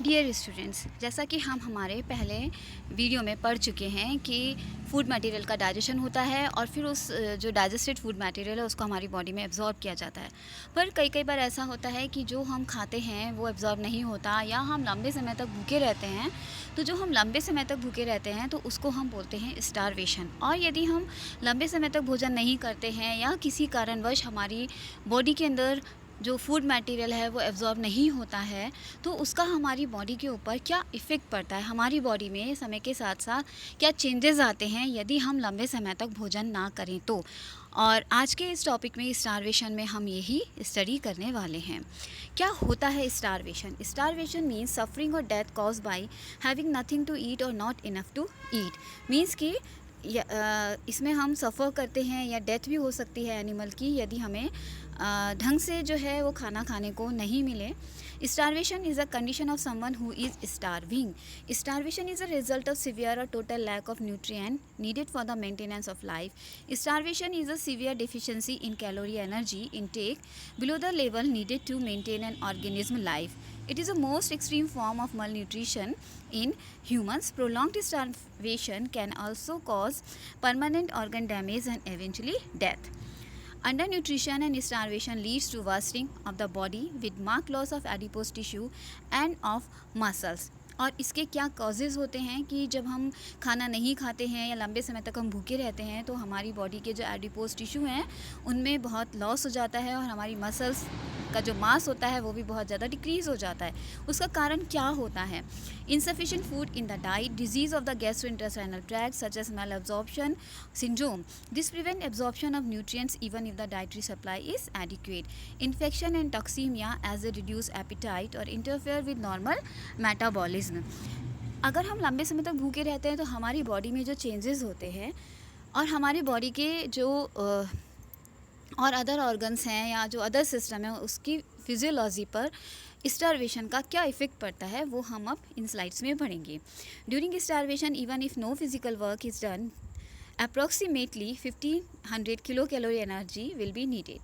Dear students, जैसा कि हम हमारे पहले वीडियो में पढ़ चुके हैं कि फूड मटेरियल का डाइजेशन होता है और फिर उस जो डाइजेस्टेड फूड मटेरियल है उसको हमारी बॉडी में एब्जॉर्ब किया जाता है। पर कई कई बार ऐसा होता है कि जो हम खाते हैं वो एब्जॉर्ब नहीं होता या हम लंबे समय तक भूखे रहते हैं। तो जो हम लंबे समय तक भूखे रहते हैं तो उसको हम बोलते हैं स्टारवेशन। और यदि हम लंबे समय तक भोजन नहीं करते हैं या किसी कारणवश हमारी बॉडी के अंदर जो फूड मटेरियल है वो एब्जॉर्ब नहीं होता है, तो उसका हमारी बॉडी के ऊपर क्या इफ़ेक्ट पड़ता है, हमारी बॉडी में समय के साथ साथ क्या चेंजेस आते हैं यदि हम लंबे समय तक भोजन ना करें तो। और आज के इस टॉपिक में स्टारवेशन में हम यही स्टडी करने वाले हैं। क्या होता है starvation? Starvation means suffering or death cause by having nothing or not enough to इनफ टू ईट। मीन्स कि इसमें हम सफ़र करते हैं या डेथ भी हो सकती है एनिमल की यदि हमें ढंग से जो है वो खाना खाने को नहीं मिले। Starvation is a condition of someone who is starving. Starvation is a result of severe or total lack of nutrient needed for the maintenance of life. Starvation is a severe deficiency in calorie energy intake below the level needed to maintain an organism life. It is a most extreme form of malnutrition in humans. Prolonged starvation can also cause permanent organ damage and eventually death. Undernutrition and starvation leads to wasting of the body with marked loss of adipose tissue and of muscles. और इसके क्या causes होते हैं कि जब हम खाना नहीं खाते हैं या लंबे समय तक हम भूखे रहते हैं तो हमारी बॉडी के जो एडिपोज टिश्यू हैं उनमें बहुत लॉस हो जाता है और हमारी मसल्स का जो मास होता है वो भी बहुत ज़्यादा डिक्रीज़ हो जाता है। उसका कारण क्या होता है? insufficient food in the diet, disease of the gastrointestinal tract such as malabsorption syndrome. This prevent absorption of nutrients even if the dietary supply is adequate. Infection and toxemia as they reduce appetite or interfere with normal metabolism. अगर हम लंबे समय तक भूखे रहते हैं तो हमारी बॉडी में जो चेंजेस होते हैं और हमारी बॉडी के जो और अदर ऑर्गन्स हैं या जो अदर सिस्टम है उसकी फिजियोलॉजी पर स्टारवेशन का क्या इफ़ेक्ट पड़ता है वो हम अब इन स्लाइड्स में पढ़ेंगे। During starvation even if no physical work is done approximately 1500 kilocalorie energy will be needed.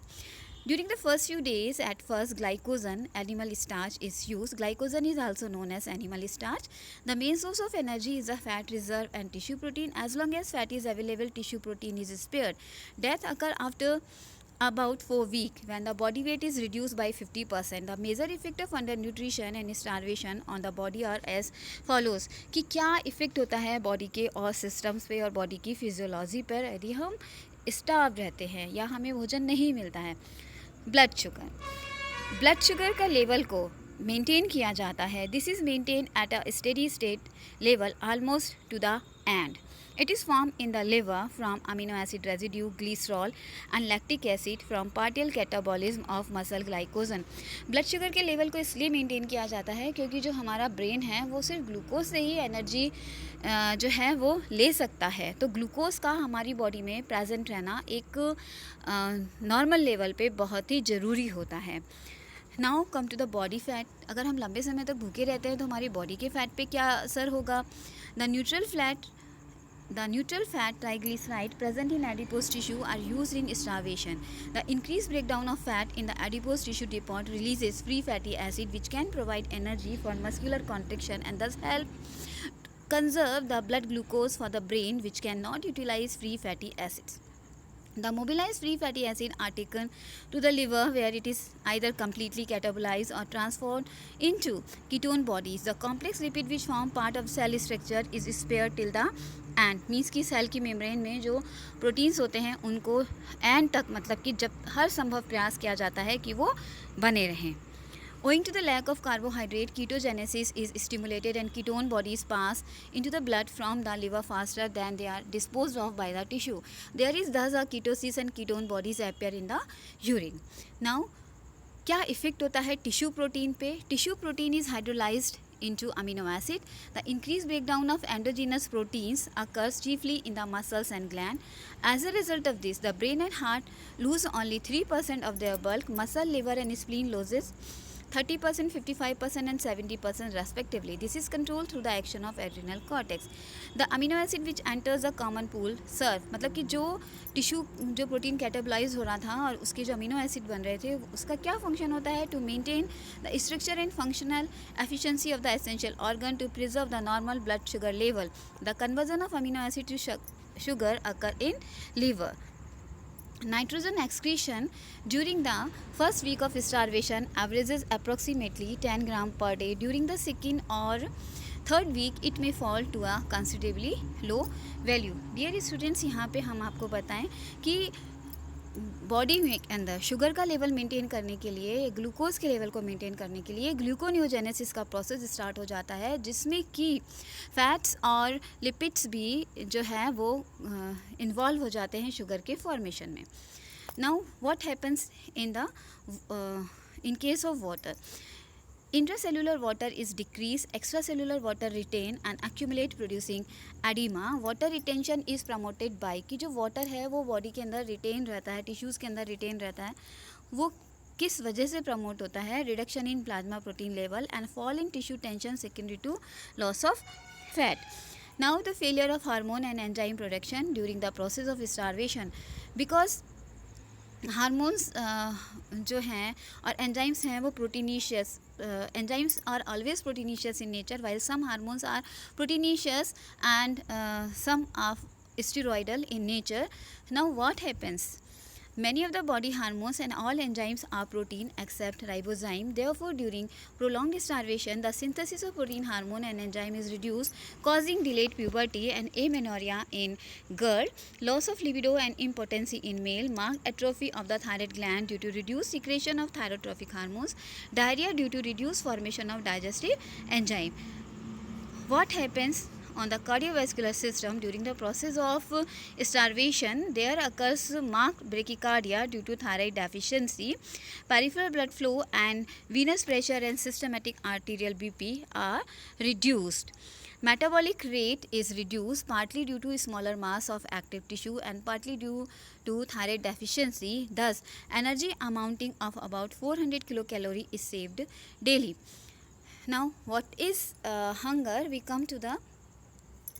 During the first few days, at first glycogen, animal starch is used. Glycogen is also known as animal starch. The main source of energy is the fat reserve and tissue protein. As long as fat is available, tissue protein is spared. Death occurs after about 4 weeks when the body weight is reduced by 50%. The major effect of undernutrition and starvation on the body are as follows कि क्या effect होता है body के और systems पे और body की physiology पर यदि हम स्टार्व रहते हैं या हमें भोजन नहीं मिलता है। ब्लड शुगर का लेवल को मेंटेन किया जाता है। This is maintain at a steady state level almost two the end. It is formed in the liver from amino acid residue, glycerol and lactic acid from partial catabolism of muscle glycogen. Blood sugar के level को इसलिए maintain किया जाता है क्योंकि जो हमारा brain है वो सिर्फ ग्लूकोज से ही एनर्जी जो है वो ले सकता है। तो ग्लूकोज का हमारी बॉडी में प्रेजेंट रहना एक नॉर्मल लेवल पे बहुत ही ज़रूरी होता है। Now come to the body fat. अगर हम लंबे समय तक भूखे रहते हैं तो हमारी बॉडी के फैट पे क्या असर होगा? The neutral fat triglyceride present in adipose tissue are used in starvation. The increased breakdown of fat in the adipose tissue depot releases free fatty acid which can provide energy for muscular contraction and thus help conserve the blood glucose for the brain which cannot utilize free fatty acids. The mobilized free fatty acids are taken to the liver where it is either completely catabolized or transformed into ketone bodies. The complex lipid which form part of cell structure is spared till the and means की cell की membrane में जो proteins होते हैं उनको and तक मतलब कि जब हर संभव प्रयास किया जाता है कि वो बने रहें। Owing to the lack of carbohydrate, ketogenesis is stimulated and ketone bodies pass into the blood from the liver faster than they are disposed of by the tissue. There is thus a ketosis and ketone bodies appear in the urine. Now, क्या effect होता है tissue protein पे? Tissue protein is hydrolysed into amino acid. The increased breakdown of endogenous proteins occurs chiefly in the muscles and gland. As a result of this, the brain and heart lose only 3% of their bulk. Muscle, liver and spleen loses 30%, 55% and 70% respectively. This is controlled through the action of adrenal cortex. The amino acid which enters the common pool serve, मतलब कि जो tissue जो protein कैटाबलाइज हो रहा था और उसके जो अमीनो एसिड बन रहे थे उसका क्या फंक्शन होता है, to maintain the structure and functional efficiency of the essential organ to preserve the normal blood sugar level. The conversion of amino acid to sugar occur in liver. Nitrogen excretion during the first week of starvation averages approximately 10 grams per day. During the second or third week it may fall to a considerably low value. Dear students, यहाँ पे हम आपको बताएं कि body में अंदर sugar का level maintain करने के लिए, ग्लूकोज के लेवल को मेंटेन करने के लिए ग्लूकोनियोजेनेसिस का प्रोसेस स्टार्ट हो जाता है, जिसमें कि फैट्स और लिपिड्स भी जो है वो इन्वॉल्व हो जाते हैं शुगर के फॉर्मेशन में. Now what happens in case of water. Intracellular water is decreased, extracellular water retain and accumulate producing edema. Water retention is promoted by कि जो water है वो body के अंदर retain रहता है, tissues के अंदर retain रहता है, वो किस वजह से promote होता है, reduction in plasma protein level and fall in tissue tension secondary to loss of fat. Now the failure of hormone and enzyme production during the process of starvation, because hormones जो हैं और enzymes हैं वो proteinaceous, enzymes are always proteinaceous in nature, while some hormones are proteinaceous and some are steroidal in nature. Now what happens? Many of the body hormones and all enzymes are protein except ribozyme. Therefore, during prolonged starvation, the synthesis of protein, hormone and enzyme is reduced, causing delayed puberty and amenorrhea in girl, loss of libido and impotency in male, marked atrophy of the thyroid gland due to reduced secretion of thyrotrophic hormones, diarrhea due to reduced formation of digestive enzyme. What happens on the cardiovascular system during the process of starvation? There occurs marked bradycardia due to thyroid deficiency. Peripheral blood flow and venous pressure and systematic arterial BP are reduced. Metabolic rate is reduced partly due to smaller mass of active tissue and partly due to thyroid deficiency. Thus, energy amounting of about 400 kilocalorie is saved daily. Now, what is hunger? We come to the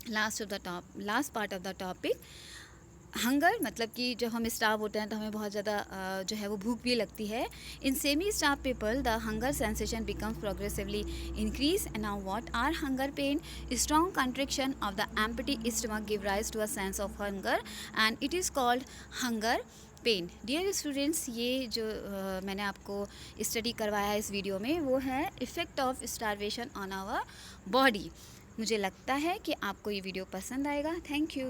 last part of the topic. Hunger मतलब कि जब हम starve होते हैं तो हमें बहुत ज़्यादा जो है वो भूख भी लगती है. In semi starve people the hunger sensation becomes progressively increase. And now what are hunger pain? Strong contraction of the empty stomach give rise to a sense of hunger and it is called hunger pain. Dear students, ये जो मैंने आपको study करवाया है इस video में वो है effect of starvation on our body. मुझे लगता है कि आपको ये वीडियो पसंद आएगा. Thank you.